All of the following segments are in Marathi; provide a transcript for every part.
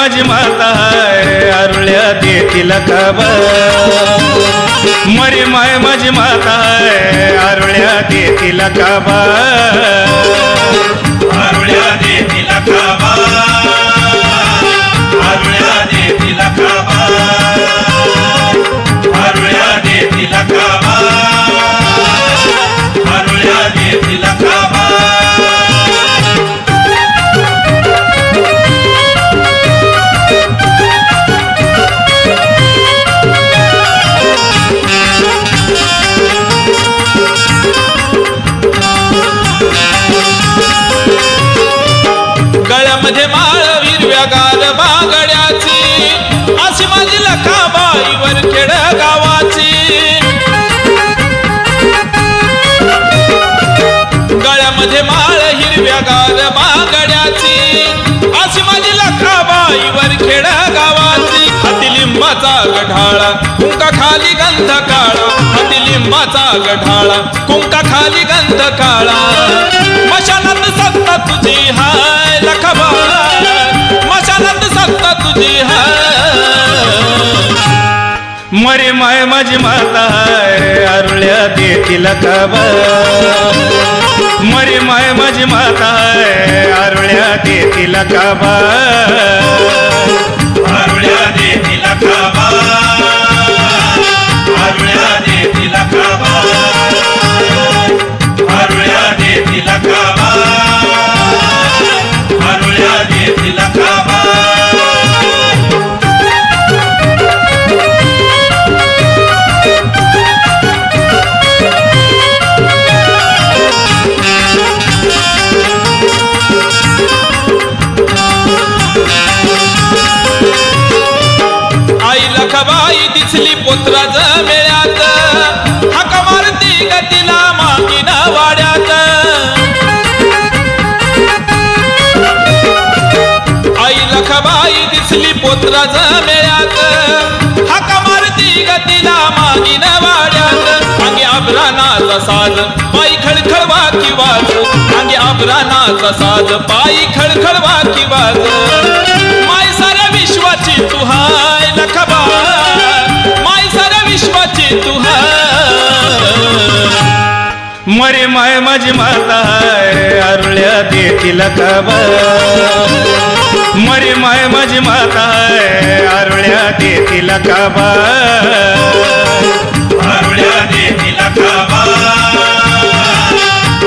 माझी माता आहे आरुळ्या देतील काबा मरी माय माझी माता आहे आरुळ्या देतील काबा आरुळ्या देतील काबा आरुळ्या देतील काबा आरुळ्या देतील काबा आरुळ्या देतील काबा गळ्यामध्ये माळ हिरव्यागार बांगड्याची अशी माझी लखाबाईवर खेड गावाची गळ्यामध्ये माळ हिरव्यागार बांगड्याची अशी माझी लखाबाईवर खेड गावाची हाती लिंबाचा गढाळा कुंका खाली गंध काळा हाती लिंबाचा गढाळा कुंका खाली गंध काळा मशानात सत्ता तुझी हाय लखाबा मशानात सत्ता तुझी हाय मरी माय माझी माता हाय आरुळ्या देतील काबा मरी माय माझी माता हाय आरुळ्या देतील काबा आरुळ्या देतील काबा आरुळ्या देतील काबा आरुळ्या देतील काबा आरुळ्या देतील काबा आई लखाबाई दिसली पुत्राच मेळ्यात हाका मारती गतीला मागीन वाड्यात आई लखाबाई दिसली पुत्राच मेळ्यात हाका मारती गतीला मागीन वाड्यात अंगी आभरानाचा साज पायी खळखळवा की वाज अंगी आभरानाचा साज पायी खळखळवा की वाज माय साऱ्या विश्वाची तू हाय लखाबा माय साऱ्या विश्वाची तू हाय मरी माय माझी माता हाय आरुळ्या देतील काबा मरी माय माझी माता हाय आरुळ्या देतील काबा आरुळ्या देतील काबा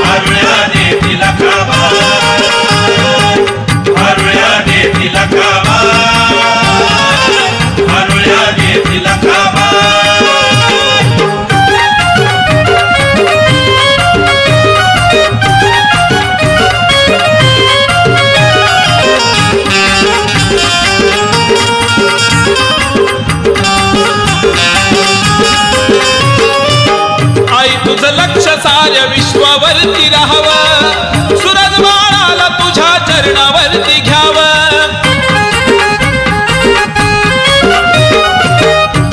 आरुळ्या देतील काबा आरुळ्या देतील काबा आरुळ्या देतील काबा आई तुझं लक्ष साऱ्या विश्वावरती राहावं सूरज बाळाला तुझ्या चरणावरती घ्यावं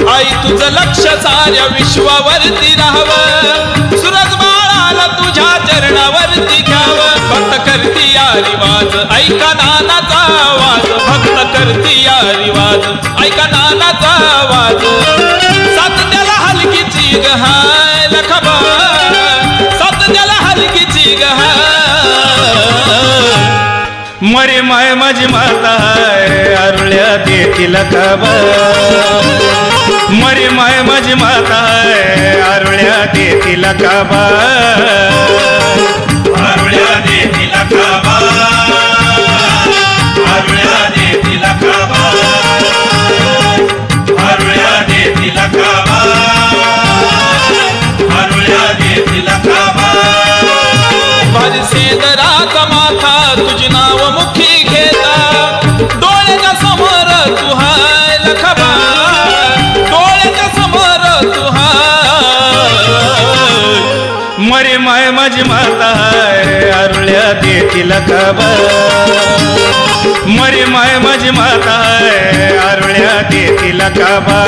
आई तुझं लक्ष साऱ्या विश्वावरती राहावं सूरज बाळाला तुझ्या चरणावरती घ्यावं भक्त करती या रिवाज ऐका नानाचा आवाज भक्त करती या रिवाज ऐका नानाचा आवाज सात त्याला हलकीची गहाय लखाबा सात त्याला हलकीची गहाय मरी माय माझी माता हाय आरुळ्या देतील काबा मरी माय माझी माता हाय आरुळ्या देतील काबा आरुळ्या देतील काबा आरुळ्या देतील काबा आरुळ्या देतील काबा आरुळ्या देतील काबा भारी सेदराचा माथा तुझी नाव मुखी घेता डोळ्याच्या समोर तू हाय लखाबा डोळ्याच्या समोर तू हाय मरी माय माझी माता हाय आरुळ्या देतील काबा मरी माय माझी माता हाय आरुळ्या देतील काबा